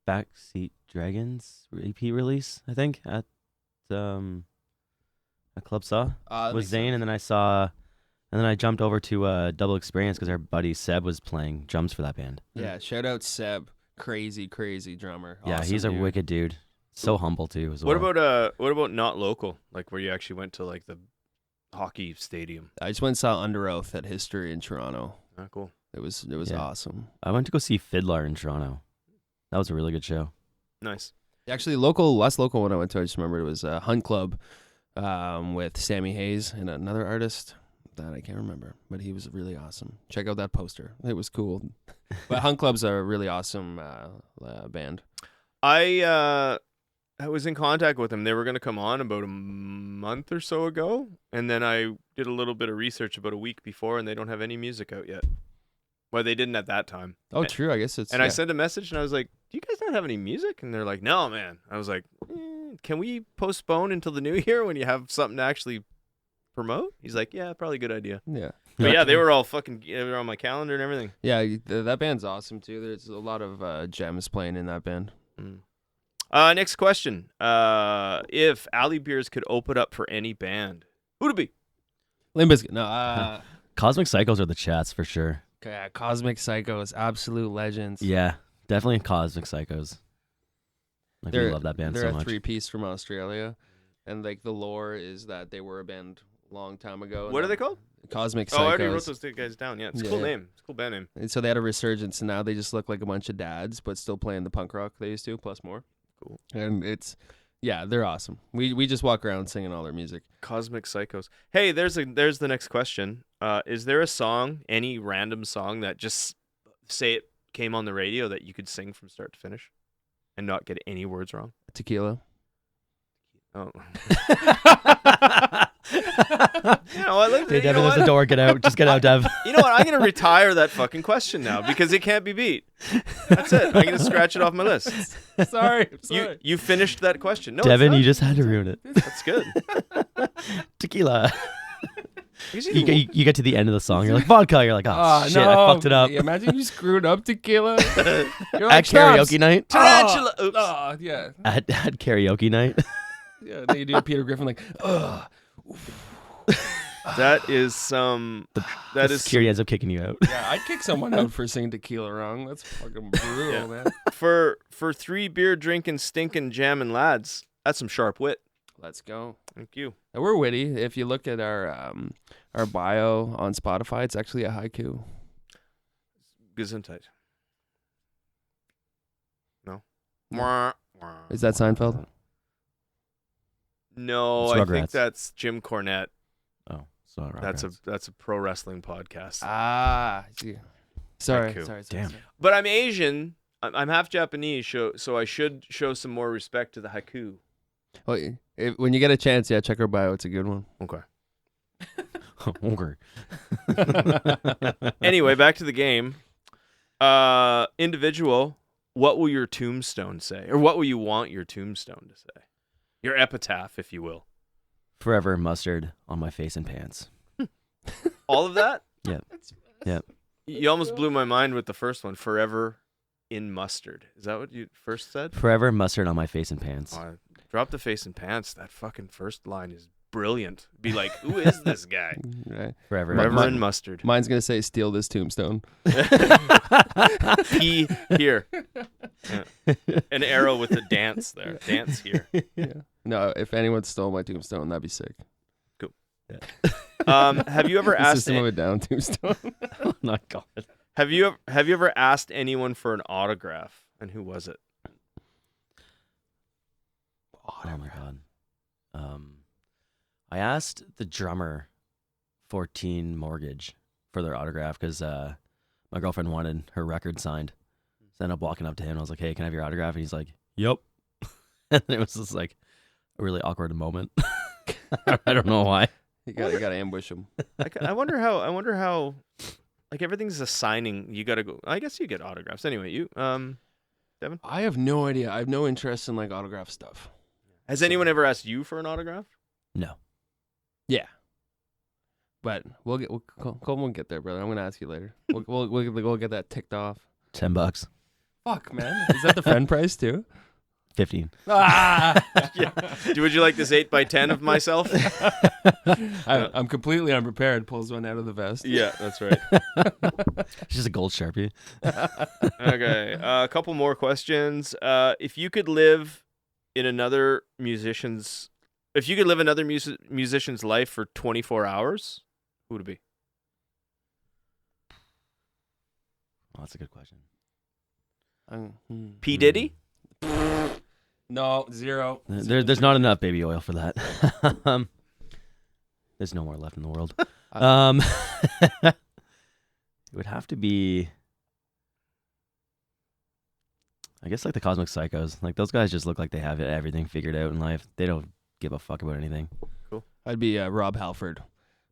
Backseat Dragons EP release, I think, at Club Saw with Zane, and then I jumped over to Double Experience because our buddy Seb was playing drums for that band. Yeah, shout out Seb, crazy drummer. Yeah, Awesome he's a dude. wicked dude. So humble too as well. What about not local? Like where you actually went to like the hockey stadium? I just went and saw Under Oath at History in Toronto. Ah, cool. It was Yeah. awesome. I went to go see Fiddler in Toronto. That was a really good show. Nice. Actually, last local one I went to, I just remembered it was Hunt Club with Sammy Hayes and another artist that I can't remember, but he was really awesome. Check out that poster. It was cool. But Hunt Club's a really awesome band. I was in contact with them. They were going to come on about a month or so ago, and then I did a little bit of research about a week before, and they don't have any music out yet. Well, they didn't at that time. Oh, true. I guess it's. And I yeah. sent a message, and I was like, "Do you guys not have any music?" And they're like, "No, man." I was like, "Can we postpone until the new year when you have something to actually promote?" He's like, "Yeah, probably a good idea." Yeah. But yeah, they were all they were on my calendar and everything. Yeah, that band's awesome too. There's a lot of gems playing in that band. Next question. If Alley Beers could open up for any band, who'd it be? Limp Bizkit. No, Cosmic Psychos are the chats for sure. yeah, Cosmic Psychos, absolute legends. Yeah, definitely Cosmic Psychos. Like, we love that band they're so a much. 3-piece from Australia, and like the lore is that they were a band a long time ago. What are they called? Cosmic Psychos. Oh, I already wrote those guys down. Yeah, it's a cool Yeah. name. It's a cool band name. And so they had a resurgence, and now they just look like a bunch of dads, but still playing the punk rock they used to, plus more. Cool. And they're awesome. We just walk around singing all their music. Cosmic Psychos. Hey, there's the next question. Is there a song, any random song that just say it came on the radio that you could sing from start to finish and not get any words wrong? Tequila. Oh. You know what? Hey, Devin, there's the door. Get out. Just get out, Dev. You know what? I'm going to retire that fucking question now because it can't be beat. That's it. I'm going to scratch it off my list. Sorry. You finished that question. No, Devin, it's you not. just had to ruin it. That's good. Tequila. Because You get to the end of the song. You're like, vodka. You're like, oh, shit, I fucked it up. Imagine you screwed up tequila. You're At karaoke night. Tarantula. Oops. Oh, yeah. At karaoke night. Yeah, they do Peter Griffin like, ugh. That is some. That is Security ends up kicking you out. Yeah, I'd kick someone out for singing tequila wrong. That's fucking brutal, Yeah. man. for 3 beer drinking, stinking, jamming lads. That's some sharp wit. Let's go. Thank you. And we're witty. If you look at our bio on Spotify, it's actually a haiku. Gesundheit. No. Is that Seinfeld? No, It's I think Rugrats. that's Jim Cornette. Oh, sorry. That's a pro wrestling podcast. Ah, I see. Sorry, Haiku. sorry. Damn. But I'm Asian. I'm half Japanese, so I should show some more respect to the haiku. Well, when you get a chance, yeah, check our bio. It's a good one. Okay. Okay. Anyway, back to the game. Individual, what will your tombstone say? Or what will you want your tombstone to say? Your epitaph, if you will. Forever mustard on my face and pants. All of that? Yep. Yep. You almost blew my mind with the first one. Forever in mustard. Is that what you first said? Forever mustard on my face and pants. Drop the face and pants. That fucking first line is brilliant. Be like, who is this guy? Right. Forever. Forever in mustard. Mine's gonna say steal this tombstone. P here. Yeah. An arrow with a dance there. Dance here. Yeah. No, if anyone stole my tombstone, that'd be sick. Have you ever The asked? System of a Down tombstone. Oh my god. Have you ever asked anyone for an autograph? And who was it? Oh my god. I asked the drummer for Teen Mortgage for their autograph because my girlfriend wanted her record signed. So I ended up walking up to him. I was like, "Hey, can I have your autograph?" And he's like, "Yep." And it was just like a really awkward moment. I don't know why. You gotta ambush him. I wonder how. Like everything's a signing. You gotta go. I guess you get autographs anyway. You Devin. I have no idea. I have no interest in like autograph stuff. Has anyone ever asked you for an autograph? No. Yeah. But Colton will get there, brother. I'm gonna ask you later. We'll get that ticked off. $10. Fuck, man. Is that the friend price too? 15. Ah! Would you like this 8x10 of myself? I'm completely unprepared. Pulls one out of the vest. Yeah, that's right. It's just a gold Sharpie. Okay, a couple more questions. If you could live another musician's life for 24 hours, who would it be? Oh, that's a good question. P. Diddy? No, 0. There's not enough baby oil for that. There's no more left in the world. It would have to be, I guess, like the Cosmic Psychos. Like, those guys just look like they have everything figured out in life. They don't give a fuck about anything. Cool. I'd be Rob Halford.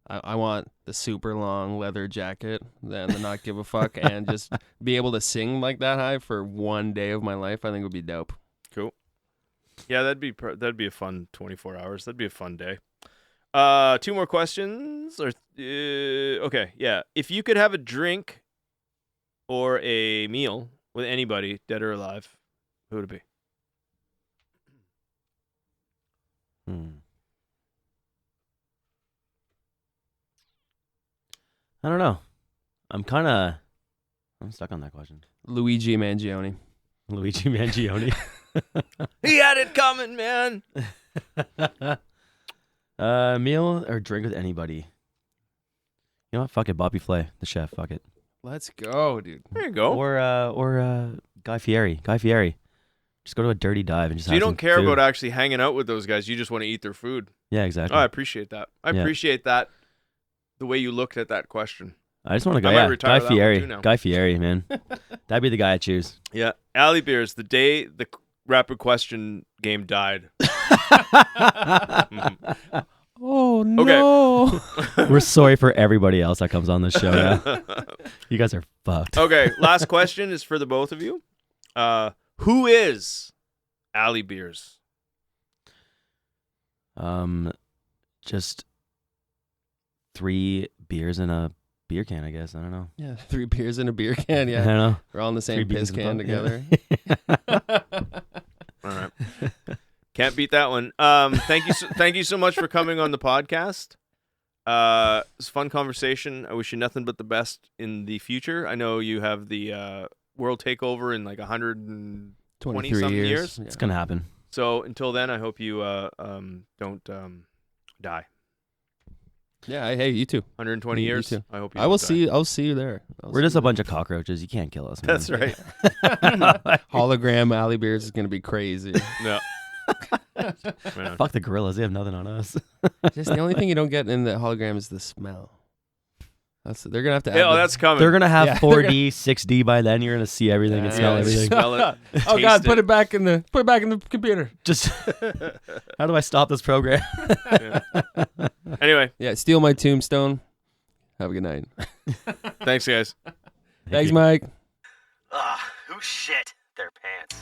I want the super long leather jacket and the not give a fuck and just be able to sing like that high for one day of my life. I think would be dope. Cool. Yeah, that'd be a fun 24 hours. That'd be a fun day. 2 more questions. Okay, yeah. If you could have a drink or a meal with anybody, dead or alive, who would it be? I don't know. I'm stuck on that question. Luigi Mangione. Luigi Mangione. He had it coming, man. Meal or drink with anybody? You know what? Fuck it. Bobby Flay, the chef. Fuck it. Let's go, dude. There you go. Or Guy Fieri. Guy Fieri. Just go to a dirty dive and just. So you don't care about actually hanging out with those guys. You just want to eat their food. Yeah, exactly. Oh, I appreciate that. I appreciate that. The way you looked at that question. I just want to go. I might Yeah, retire Guy that one Fieri. too now. Guy Fieri, man. That'd be the guy I choose. Yeah, Alley Beers. The day the rapid question game died. Oh no! We're sorry for everybody else that comes on this show. Yeah. You guys are fucked. Okay, last question is for the both of you. Who is Alley Beers? Just 3 beers in a beer can, I guess. I don't know. Yeah, 3 beers in a beer can. I Yeah, don't know. we're all in the 3 same beers piss in a can pub, together. All right, can't beat that one. Thank you so much for coming on the podcast. It's a fun conversation. I wish you nothing but the best in the future. I know you have the world takeover in like 120 some years. It's gonna happen. So until then, I hope you don't die. Yeah, hey, you too. 120 You years. too. I hope you. I will don't die. see. I'll see you there. We're just a bunch of cockroaches. You can't kill us, man. That's right. Hologram Alley Beers is gonna be crazy. No. Fuck the gorillas. They have nothing on us. Just the only thing you don't get in the hologram is the smell. They're gonna have to. Add Yeah, that's coming. They're gonna have Yeah. 4D, 6D by then. You're gonna see everything and smell Yeah, everything. smell it. Oh God! Put it back in the computer. Just how do I stop this program? Anyway, Yeah, steal my tombstone. Have a good night. thanks, guys. Thanks, Mike. Who shit their pants?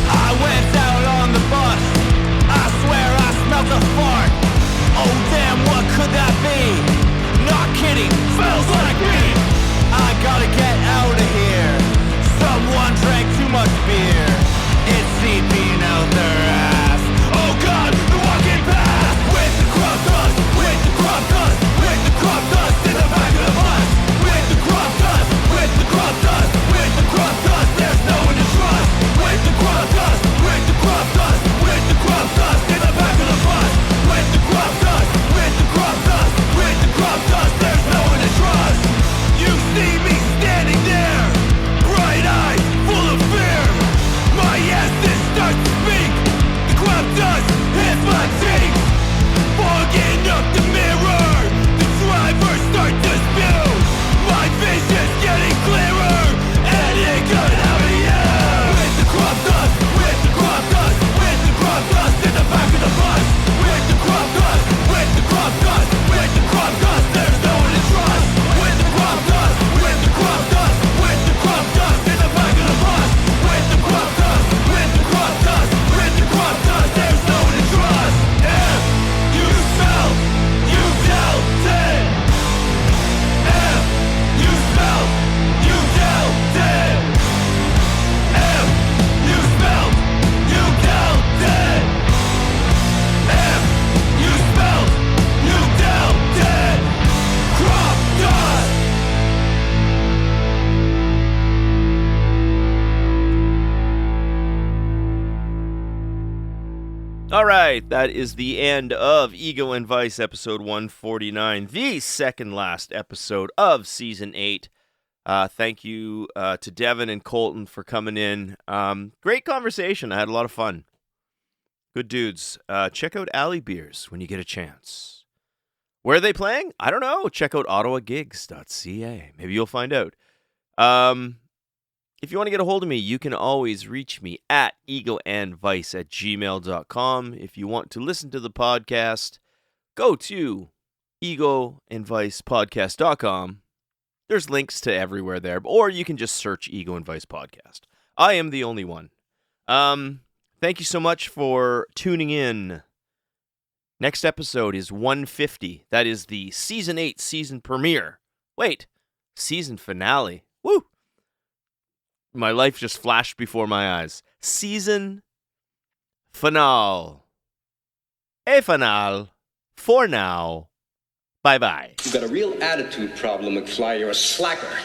I went out on the bus. I swear I smelled a fart. Oh damn, what could that be? Not kidding, smells like me. All right, that is the end of Ego and Vice episode 149, the second last episode of season 8. Thank you to Devin and Colton for coming in. Great conversation. I had a lot of fun. Good dudes. Check out Alley Beers when you get a chance. Where are they playing? I don't know. Check out Ottawagigs.ca. Maybe you'll find out. If you want to get a hold of me, you can always reach me at egoandvice@gmail.com. If you want to listen to the podcast, go to egoandvicepodcast.com. There's links to everywhere there, or you can just search Ego and Vice Podcast. I am the only one. Thank you so much for tuning in. Next episode is 150. That is the season 8 season premiere. Wait, season finale. Woo! My life just flashed before my eyes. Season finale. A finale. For now. Bye-bye. You've got a real attitude problem, McFly. You're a slacker.